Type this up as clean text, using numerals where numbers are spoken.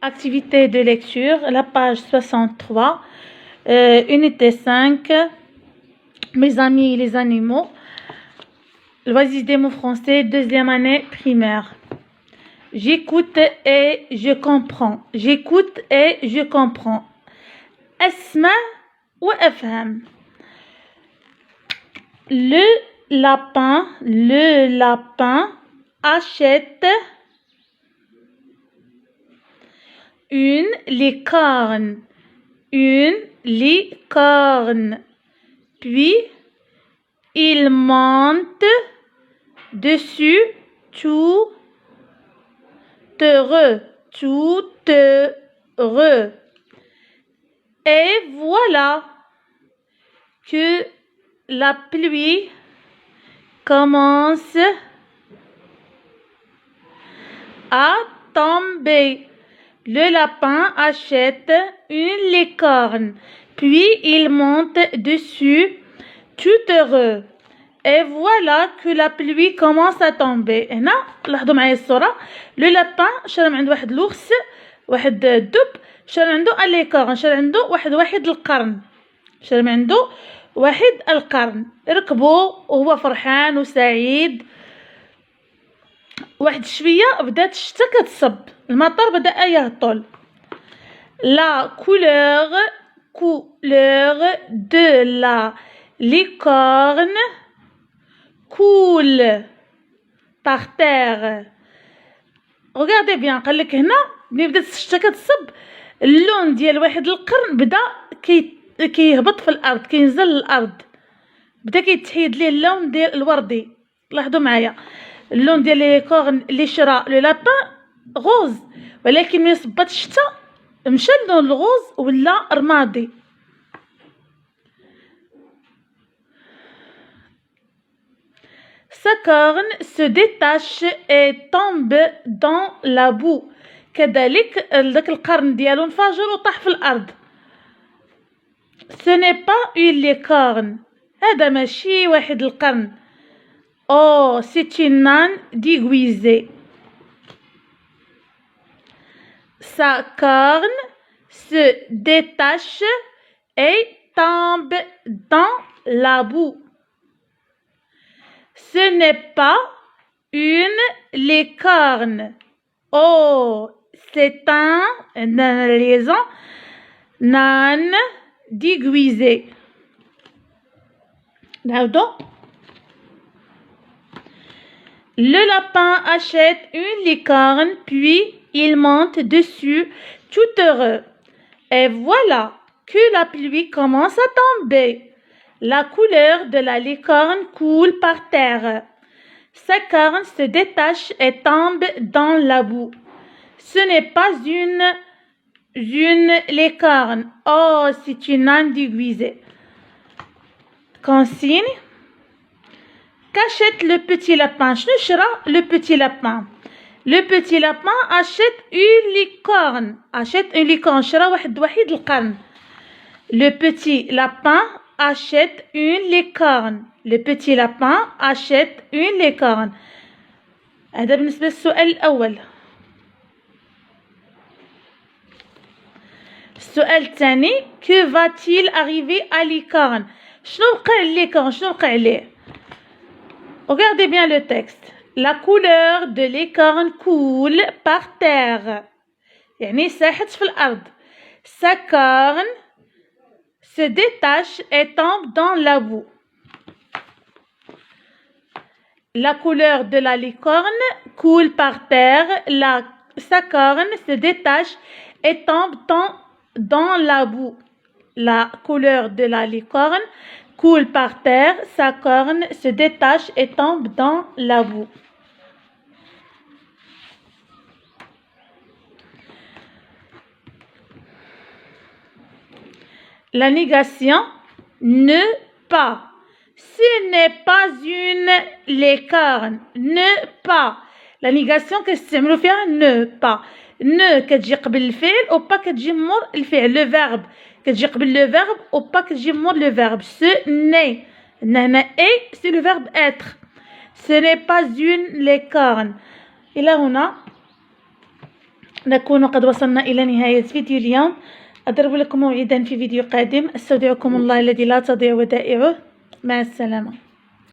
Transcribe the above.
Activité de lecture, la page 63, unité 5, mes amis et les animaux, loisirs des mots français, deuxième année primaire. J'écoute et je comprends. J'écoute et je comprends. Asma ou afham. Le lapin achète une licorne. Une licorne. Puis, il monte dessus tout heureux. Tout heureux. Et voilà que la pluie commence à tomber. Le lapin achète une licorne, puis il monte dessus tout heureux. Et voilà que la pluie commence à tomber. هنا لاحظوا معايا الصورة. Le lapin شرى من عند واحد لوغس واحد الدب شرى عنده الليكورن شرى عنده واحد القرن شرى من عنده واحد القرن ركبوا وهو فرحان وسعيد. واحد شوية بدات الشتا كتصب المطر بدأ يهطل. La couleur de la licorne coule par terre. Regardez bien قال لك هنا ملي بدات الشتا كتصب اللون ديال واحد القرن بدا كيهبط في الارض كينزل للارض بدا كيتحيد ليه اللون ديال الوردي. لاحظوا معايا اللون ديال لي كورن اللي شرا لو لابان غوز ولكن ملي صبات الشتا مشى اللون الغوز ولا رمادي. Sa corne se détache et tombe dans la boue. كذلك داك القرن ديالو انفجر وطاح في الارض. Ce n'est pas une licorne. هذا ماشي واحد القرن. Oh, c'est une âne déguisée. Sa corne se détache et tombe dans la boue. Ce n'est pas une licorne. Oh, c'est un liaison âne déguisé. Le lapin achète une licorne, puis il monte dessus tout heureux. Et voilà que la pluie commence à tomber. La couleur de la licorne coule par terre. Sa corne se détache et tombe dans la boue. Ce n'est pas une licorne. Oh, c'est une âne déguisée. Consigne. Qu'achète le petit lapin? شنو شرا le petit lapin? Le petit lapin achète une licorne. Achète une licorne. شرا واحد القرن. Le petit lapin achète une licorne. Le petit lapin achète une licorne. هذا بالنسبة للسؤال الأول. السؤال الثاني que va-t-il arriver à licorne? شنو وقع لليكورن شنو وقع ليه؟ Regardez bien le texte. La couleur de licorne coule par terre. يعني ساحت في الأرض. Sa corne se détache et tombe dans la boue. La couleur de la licorne coule par terre. Sa corne se détache et tombe dans la boue. La couleur de la licorne coule par terre. Sa corne se détache et tombe dans la boue. La négation ne pas. Ce n'est pas une licorne. Ne pas. La négation كنستعملوا فيها ne pas. Ne كتجي قبل الفعل و pas كتجي مور الفعل. Le verbe كتجي قبل le verbe و pas كتجي مور le verbe. Ce n'est. هنا et c'est le verbe être. Ce n'est pas une licorne. إلى هنا نكون قد وصلنا إلى نهاية فيديو اليوم. أضرب لكم موعدا في فيديو قادم. استودعكم الله الذي لا تضيع ودائعه. مع السلامة.